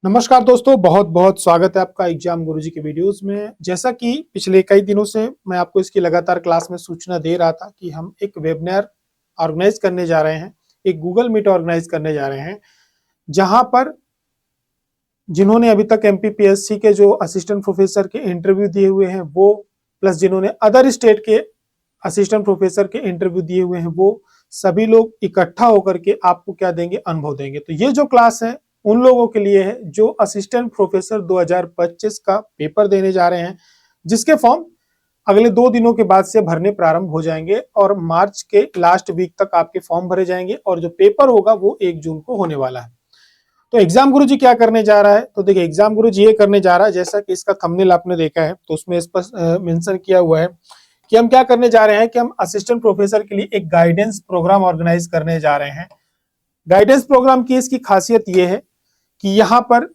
नमस्कार दोस्तों, बहुत बहुत स्वागत है आपका एग्जाम गुरुजी के वीडियोस में। जैसा कि पिछले कई दिनों से मैं आपको इसकी लगातार क्लास में सूचना दे रहा था कि हम एक वेबिनार ऑर्गेनाइज करने जा रहे हैं, एक गूगल मीट ऑर्गेनाइज करने जा रहे हैं, जहां पर जिन्होंने अभी तक एमपीपीएससी के जो असिस्टेंट प्रोफेसर के इंटरव्यू दिए हुए हैं वो, प्लस जिन्होंने अदर स्टेट के असिस्टेंट प्रोफेसर के इंटरव्यू दिए हुए हैं वो सभी लोग इकट्ठा होकर के आपको क्या देंगे, अनुभव देंगे। तो ये जो क्लास है उन लोगों के लिए है जो असिस्टेंट प्रोफेसर 2025 का पेपर देने जा रहे हैं, जिसके फॉर्म अगले 2 दिनों के बाद से भरने प्रारंभ हो जाएंगे और मार्च के लास्ट वीक तक आपके फॉर्म भरे जाएंगे और जो पेपर होगा वो 1 जून को होने वाला है। तो एग्जाम गुरुजी क्या करने जा रहा है, तो देखिए एग्जाम गुरुजी ये करने जा रहा है, जैसा कि इसका थंबनेल आपने देखा है तो उसमें स्पष्ट मेंशन किया हुआ है कि हम क्या करने जा रहे हैं कि हम असिस्टेंट प्रोफेसर के लिए एक गाइडेंस प्रोग्राम ऑर्गेनाइज करने जा रहे हैं। गाइडेंस प्रोग्राम की इसकी खासियत ये है कि यहाँ पर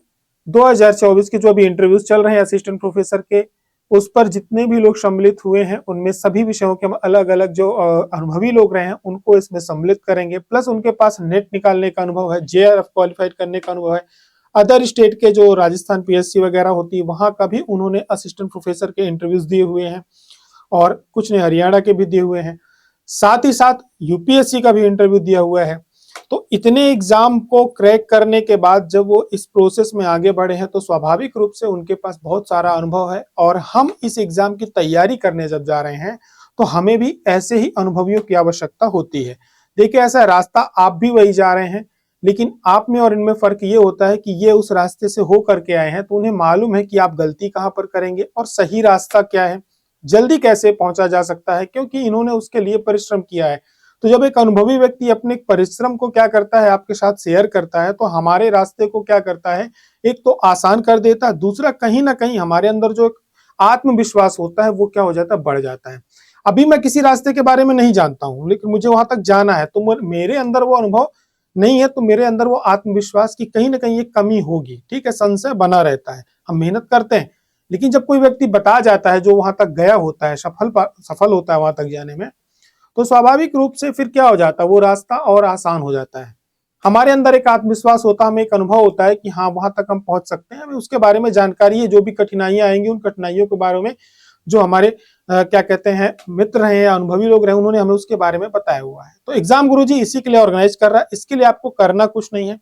2024 के जो अभी इंटरव्यूज चल रहे हैं असिस्टेंट प्रोफेसर के, उस पर जितने भी लोग सम्मिलित हुए हैं उनमें सभी विषयों के हम अलग अलग जो अनुभवी लोग रहे हैं उनको इसमें सम्मिलित करेंगे। प्लस उनके पास नेट निकालने का अनुभव है, जेआरएफ क्वालिफाइड करने का अनुभव है, अदर स्टेट के जो राजस्थान पीएससी वगैरह होती है वहां का भी उन्होंने असिस्टेंट प्रोफेसर के इंटरव्यूज दिए हुए हैं और कुछ ने हरियाणा के भी दिए हुए हैं, साथ ही साथ यूपीएससी का भी इंटरव्यू दिया हुआ है। तो इतने एग्जाम को क्रैक करने के बाद जब वो इस प्रोसेस में आगे बढ़े हैं तो स्वाभाविक रूप से उनके पास बहुत सारा अनुभव है और हम इस एग्जाम की तैयारी करने जब जा रहे हैं तो हमें भी ऐसे ही अनुभवियों की आवश्यकता होती है। देखिए ऐसा रास्ता आप भी वही जा रहे हैं, लेकिन आप में और इनमें फर्क ये होता है कि ये उस रास्ते से हो करके आए हैं तो उन्हें मालूम है कि आप गलती कहाँ पर करेंगे और सही रास्ता क्या है, जल्दी कैसे पहुंचा जा सकता है, क्योंकि इन्होंने उसके लिए परिश्रम किया है। तो जब एक अनुभवी व्यक्ति अपने परिश्रम को क्या करता है आपके साथ शेयर करता है तो हमारे रास्ते को क्या करता है, एक तो आसान कर देता है, दूसरा कहीं ना कहीं हमारे अंदर जो एक आत्मविश्वास होता है वो क्या हो जाता है, बढ़ जाता है। अभी मैं किसी रास्ते के बारे में नहीं जानता हूं लेकिन मुझे वहां तक जाना है तो मेरे अंदर वो अनुभव नहीं है तो मेरे अंदर वो आत्मविश्वास की कहीं ना कहीं एक कमी होगी। ठीक है, संशय बना रहता है, हम मेहनत करते हैं लेकिन जब कोई व्यक्ति बता जाता है जो वहां तक गया होता है, सफल होता है वहां तक जाने में, तो स्वाभाविक रूप से फिर क्या हो जाता है, वो रास्ता और आसान हो जाता है। हमारे अंदर एक आत्मविश्वास होता है, हमें एक अनुभव होता है कि हाँ वहां तक हम पहुंच सकते हैं, हमें उसके बारे में जानकारी है, जो भी कठिनाइयां आएंगी उन कठिनाइयों के बारे में जो हमारे क्या कहते हैं मित्र हैं या अनुभवी लोग रहे उन्होंने हमें उसके बारे में बताया हुआ है। तो एग्जाम गुरुजी इसी के लिए ऑर्गेनाइज कर रहा है, इसके लिए आपको करना कुछ नहीं है।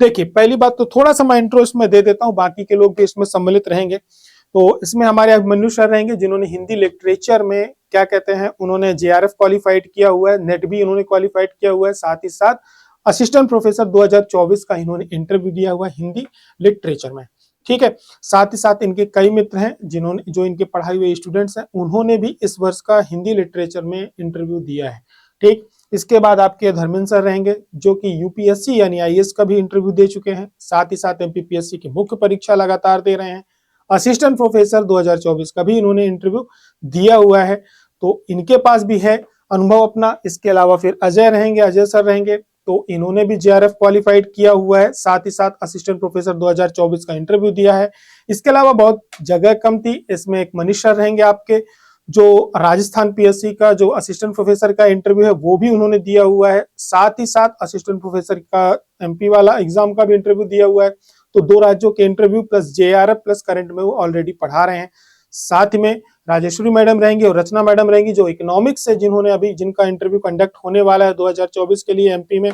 देखिए पहली बात तो थोड़ा सा मैं इंट्रो इसमें दे देता हूँ, बाकी के लोग भी इसमें सम्मिलित रहेंगे। तो इसमें हमारे अभिमन्यु सर रहेंगे जिन्होंने हिंदी लिटरेचर में क्या कहते हैं उन्होंने जेआरएफ क्वालिफाइड किया हुआ है, नेट भी उन्होंने क्वालिफाइड किया हुआ है, साथ ही साथ असिस्टेंट प्रोफेसर 2024 का इन्होंने इंटरव्यू दिया हुआ है हिंदी लिटरेचर में। ठीक है, साथ ही साथ इनके कई मित्र हैं जिन्होंने जो इनके पढ़ाई हुए स्टूडेंट्स हैं उन्होंने भी इस वर्ष का हिंदी लिटरेचर में इंटरव्यू दिया है। ठीक, इसके बाद आपके धर्मेंद्र सर रहेंगे जो कि यूपीएससी यानी आईएएस का भी इंटरव्यू दे चुके हैं, साथ ही साथ एमपीपीएससी की मुख्य परीक्षा लगातार दे रहे हैं, असिस्टेंट प्रोफेसर 2024 का भी इन्होंने इंटरव्यू दिया हुआ है तो इनके पास भी है अनुभव अपना। इसके अलावा फिर अजय रहेंगे, अजय सर रहेंगे तो इन्होंने भी जेआरएफ क्वालिफाइड किया हुआ है, साथ ही साथ असिस्टेंट प्रोफेसर 2024 का इंटरव्यू दिया है। इसके अलावा बहुत जगह कम थी, इसमें एक मनीष सर रहेंगे आपके जो राजस्थान पीएससी का जो असिस्टेंट प्रोफेसर का इंटरव्यू है वो भी उन्होंने दिया हुआ है, साथ ही साथ असिस्टेंट प्रोफेसर का एमपी वाला एग्जाम का भी इंटरव्यू दिया हुआ है। तो 2 राज्यों के interview plus JRF plus current में वो ऑलरेडी पढ़ा रहे हैं। साथ में राजेश्वरी मैडम रहेंगी और रचना मैडम रहेंगी जो इकोनॉमिक्स से जिन्होंने अभी जिनका इंटरव्यू कंडक्ट होने वाला है 2024 के लिए एमपी में,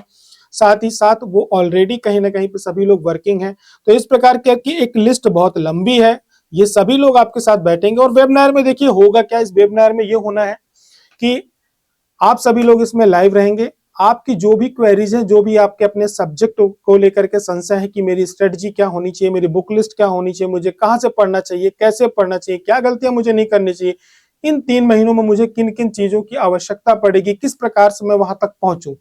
साथ ही साथ वो ऑलरेडी कहीं ना कहीं पे सभी लोग वर्किंग हैं। तो इस प्रकार की एक लिस्ट बहुत लंबी है, ये सभी लोग आपके साथ बैठेंगे और वेबिनार में देखिए होगा क्या, इस वेबिनार में ये होना है कि आप सभी लोग इसमें लाइव रहेंगे। आपकी जो भी क्वेरीज हैं, जो भी आपके अपने सब्जेक्ट को लेकर के संशय है कि मेरी स्ट्रेटजी क्या होनी चाहिए, मेरी बुक लिस्ट क्या होनी चाहिए, मुझे कहां से पढ़ना चाहिए, कैसे पढ़ना चाहिए, क्या गलतियां मुझे नहीं करनी चाहिए, इन 3 महीनों में मुझे किन किन चीजों की आवश्यकता पड़ेगी, किस प्रकार से मैं वहां तक पहुंचूं,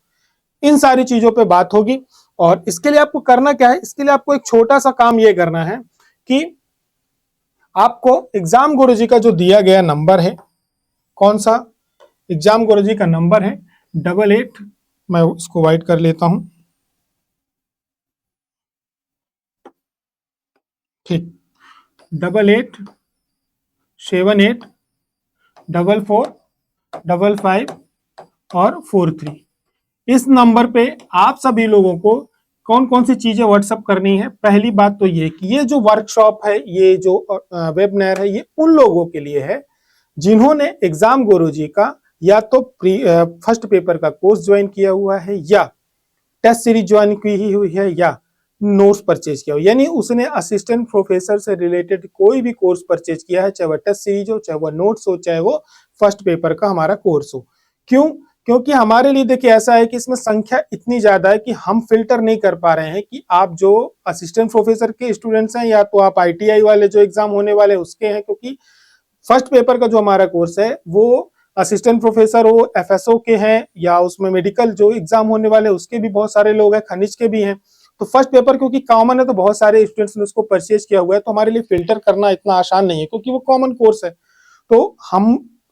इन सारी चीजों पे बात होगी। और इसके लिए आपको करना क्या है, इसके लिए आपको एक छोटा सा काम ये करना है कि आपको एग्जाम गुरुजी का जो दिया गया नंबर है, कौन सा एग्जाम गुरुजी का नंबर है 88, मैं इसको वाइट कर लेता हूं, ठीक, 88784455 और 43। इस नंबर पे आप सभी लोगों को कौन कौन सी चीजें व्हाट्सअप करनी है। पहली बात तो ये कि ये जो वर्कशॉप है, ये जो वेबिनार है, ये उन लोगों के लिए है जिन्होंने एग्जाम गुरुजी का या तो फर्स्ट पेपर का कोर्स ज्वाइन किया हुआ है, या टेस्ट सीरीज ज्वाइन की हुई है, या नोट्स परचेज किया हो। यानी उसने असिस्टेंट प्रोफेसर से रिलेटेड कोई भी कोर्स परचेज किया है, चाहे वह टेस्ट सीरीज हो, चाहे वह नोट्स हो, चाहे वो फर्स्ट पेपर का हमारा कोर्स हो। क्यों? क्योंकि हमारे लिए देखिए ऐसा है कि इसमें संख्या इतनी ज्यादा है कि हम फिल्टर नहीं कर पा रहे हैं कि आप जो असिस्टेंट प्रोफेसर के स्टूडेंट्स हैं, या तो आप आईटीआई वाले जो एग्जाम होने वाले उसके हैं, क्योंकि फर्स्ट पेपर का जो हमारा कोर्स है वो असिस्टेंट प्रोफेसर हो, एफएसओ के हैं, या उसमें मेडिकल जो एग्जाम होने वाले उसके भी बहुत सारे लोग हैं, खनिज के भी हैं। तो फर्स्ट पेपर क्योंकि कॉमन है तो बहुत सारे स्टूडेंट्स ने उसको परचेज किया हुआ है, तो हमारे लिए फिल्टर करना इतना आसान नहीं है क्योंकि वो कॉमन कोर्स है। तो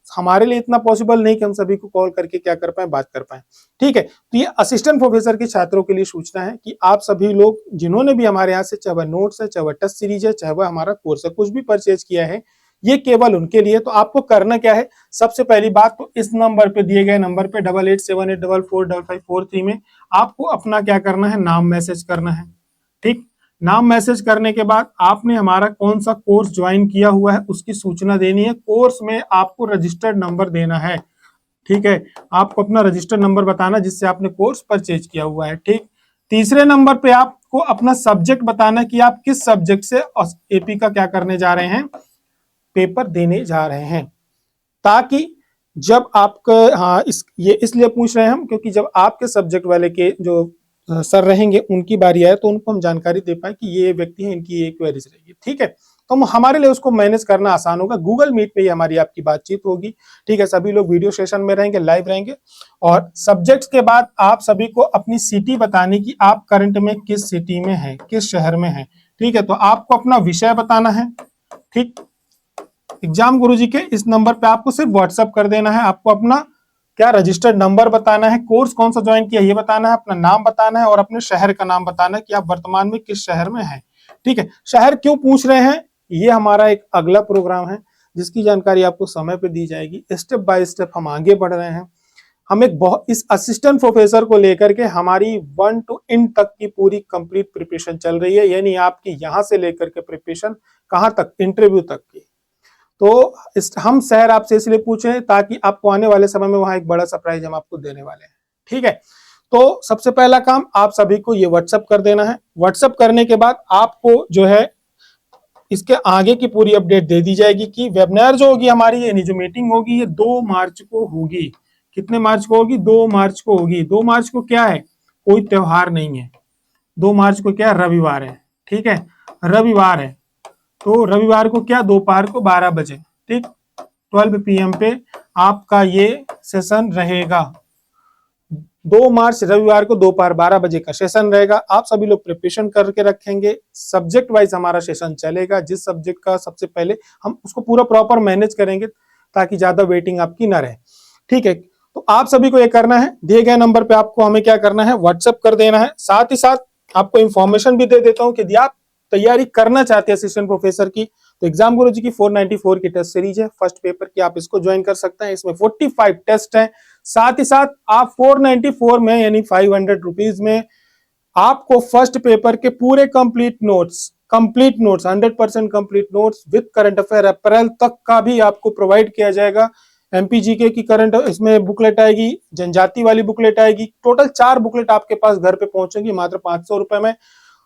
हमारे लिए इतना पॉसिबल नहीं कि हम सभी को कॉल करके क्या कर पाए, बात कर पाए। ठीक है, तो ये असिस्टेंट प्रोफेसर के छात्रों के लिए सूचना है कि आप सभी लोग जिन्होंने भी हमारे यहाँ से, चाहे वह नोट्स है, चाहे वह टेस्ट सीरीज है, चाहे वह हमारा कोर्स है, कुछ भी परचेज किया है, ये केवल उनके लिए। तो आपको करना क्या है, सबसे पहली बात तो इस नंबर पे, दिए गए नंबर पे 8878445543 में आपको अपना क्या करना है, नाम मैसेज करना है। ठीक, नाम मैसेज करने के बाद आपने हमारा कौन सा कोर्स ज्वाइन किया हुआ है उसकी सूचना देनी है। कोर्स में आपको रजिस्टर्ड नंबर देना है। ठीक है, आपको अपना रजिस्टर्ड नंबर बताना जिससे आपने कोर्स परचेज किया हुआ है। ठीक, तीसरे नंबर पे आपको अपना सब्जेक्ट बताना कि आप किस सब्जेक्ट से एपी का क्या करने जा रहे हैं, पेपर देने जा रहे हैं, ताकि जब आपका, हाँ ये इसलिए पूछ रहे हैं हम क्योंकि जब आपके सब्जेक्ट वाले के जो सर रहेंगे उनकी बारी आए तो उनको हम जानकारी दे पाए कि ये व्यक्ति है, इनकी ये क्वेरीज रहेगी। ठीक है, तो हमारे लिए उसको मैनेज करना आसान होगा। गूगल मीट पे ही हमारी आपकी बातचीत होगी। ठीक है, सभी लोग वीडियो सेशन में रहेंगे, लाइव रहेंगे। और सब्जेक्ट्स के बाद आप सभी को अपनी सिटी बतानी कि आप करंट में किस सिटी में है, किस शहर में है। ठीक है, तो आपको अपना विषय बताना है। ठीक, एग्जाम गुरुजी के इस नंबर पे आपको सिर्फ व्हाट्सअप कर देना है। आपको अपना क्या रजिस्टर्ड नंबर बताना है, कोर्स कौन सा ज्वाइन किया ये बताना है, अपना नाम बताना है और अपने शहर का नाम बताना है कि आप वर्तमान में किस शहर में हैं। ठीक है, शहर क्यों पूछ रहे हैं, ये हमारा एक अगला प्रोग्राम है जिसकी जानकारी आपको समय पे दी जाएगी। स्टेप बाय स्टेप हम आगे बढ़ रहे हैं। हम एक बहुत इस असिस्टेंट प्रोफेसर को लेकर के हमारी 1 to इन तक की पूरी कंप्लीट प्रिपरेशन चल रही है, यानी आपकी यहां से लेकर के प्रिपरेशन कहां तक, इंटरव्यू तक की। तो हम शहर आपसे इसलिए पूछे हैं ताकि आपको आने वाले समय में वहां एक बड़ा सरप्राइज हम आपको देने वाले हैं। ठीक है, तो सबसे पहला काम आप सभी को ये व्हाट्सअप कर देना है। व्हाट्सअप करने के बाद आपको जो है इसके आगे की पूरी अपडेट दे दी जाएगी कि वेबिनार जो होगी हमारी, यानी जो मीटिंग होगी, ये 2 मार्च को होगी। कितने मार्च को होगी? 2 मार्च को होगी। 2 मार्च को क्या है, कोई त्योहार नहीं है। 2 मार्च को क्या, रविवार है। ठीक है, रविवार है, तो रविवार को क्या, दोपहर को 12 बजे, ठीक, 12 PM पे आपका ये सेशन रहेगा। 2 मार्च रविवार को दोपहर 12 बजे का सेशन रहेगा। आप सभी लोग प्रिपरेशन करके रखेंगे। सब्जेक्ट वाइज हमारा सेशन चलेगा। जिस सब्जेक्ट का सबसे पहले हम उसको पूरा प्रॉपर मैनेज करेंगे ताकि ज्यादा वेटिंग आपकी ना रहे। ठीक है, तो आप सभी को ये करना है, दिए गए नंबर पे आपको हमें क्या करना है, व्हाट्सएप कर देना है। साथ ही साथ आपको इंफॉर्मेशन भी दे देता हूँ कि यदि आप तैयारी करना चाहते हैं असिस्टेंट प्रोफेसर की, तो एग्जाम गुरुजी की 494 की टेस्ट सीरीज है फर्स्ट पेपर की, आप इसको ज्वाइन कर सकते हैं। इसमें 45 टेस्ट हैं। साथ ही साथ आप 494 में यानी 500 रुपीज में आपको फर्स्ट पेपर के पूरे complete notes 100% complete notes with current affair April तक का भी आपको प्रोवाइड किया जाएगा। एमपीजीके की करंट इसमें बुकलेट आएगी, जनजाति वाली बुकलेट आएगी। टोटल 4 बुकलेट आपके पास घर पे पहुंचेगी मात्र 500 रुपए में।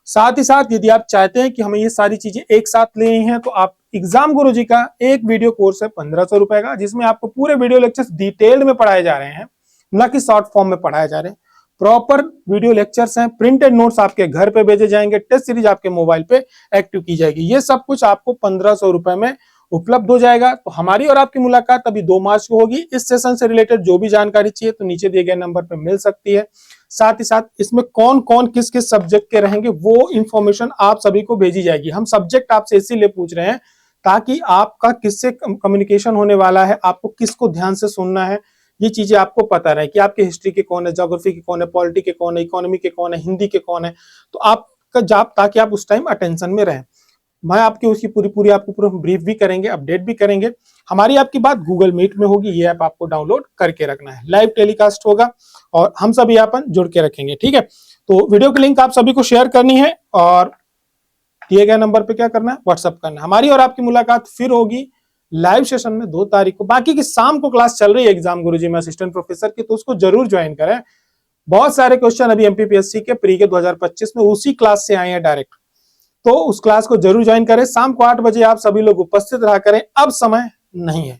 साथ ही साथ यदि आप चाहते हैं कि हमें ये सारी चीजें एक साथ लेनी है, तो आप एग्जाम गुरुजी का एक वीडियो कोर्स है 1500 रुपए का, जिसमें आपको पूरे वीडियो लेक्चर्स डिटेल्ड में पढ़ाए जा रहे हैं, न कि शॉर्ट फॉर्म में पढ़ाए जा रहे हैं। प्रॉपर वीडियो लेक्चर्स हैं, प्रिंटेड नोट्स आपके घर पे भेजे जाएंगे, टेस्ट सीरीज आपके मोबाइल पे एक्टिव की जाएगी। ये सब कुछ आपको 1500 रुपए में उपलब्ध हो जाएगा। तो हमारी और आपकी मुलाकात अभी 2 मार्च को होगी। इस सेशन से रिलेटेड जो भी जानकारी चाहिए तो नीचे दिए गए नंबर पर मिल सकती है। साथ ही साथ इसमें कौन कौन किस किस सब्जेक्ट के रहेंगे वो इंफॉर्मेशन आप सभी को भेजी जाएगी। हम सब्जेक्ट आपसे इसीलिए पूछ रहे हैं ताकि आपका किससे कम्युनिकेशन होने वाला है, आपको किसको ध्यान से सुनना है, ये चीजें आपको पता रहे कि आपके हिस्ट्री के कौन है, ज्योग्राफी के कौन है, पॉलिटी के कौन है, इकोनॉमी के कौन है, हिंदी के कौन है, तो आपका जॉब, ताकि आप उस टाइम अटेंशन में रहें। मैं आपकी उसकी पूरी आपको पूरा ब्रीफ भी करेंगे, अपडेट भी करेंगे। हमारी आपकी बात गूगल मीट में होगी, ये ऐप आपको डाउनलोड करके रखना है। लाइव टेलीकास्ट होगा और हम सभी अपन जुड़ के रखेंगे, ठीक है। तो वीडियो की लिंक आप सभी को शेयर करनी है और दिए गए नंबर पे क्या करना है, व्हाट्सअप करना है। हमारी और आपकी मुलाकात फिर होगी लाइव सेशन में 2 तारीख को। बाकी की शाम को क्लास चल रही है एग्जाम गुरुजी में असिस्टेंट प्रोफेसर की, तो उसको जरूर ज्वाइन करें। बहुत सारे क्वेश्चन अभी एमपीपीएससी के प्री के 2025 में उसी क्लास से आए हैं डायरेक्ट, तो उस क्लास को जरूर ज्वाइन करें। शाम को 8 बजे आप सभी लोग उपस्थित रहा करें। अब समय नहीं है,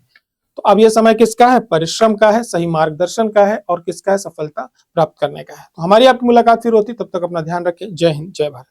तो अब यह समय किसका है, परिश्रम का है, सही मार्गदर्शन का है और किसका है, सफलता प्राप्त करने का है। तो हमारी आपकी मुलाकात फिर होती, तब तक अपना ध्यान रखें। जय हिंद, जय भारत।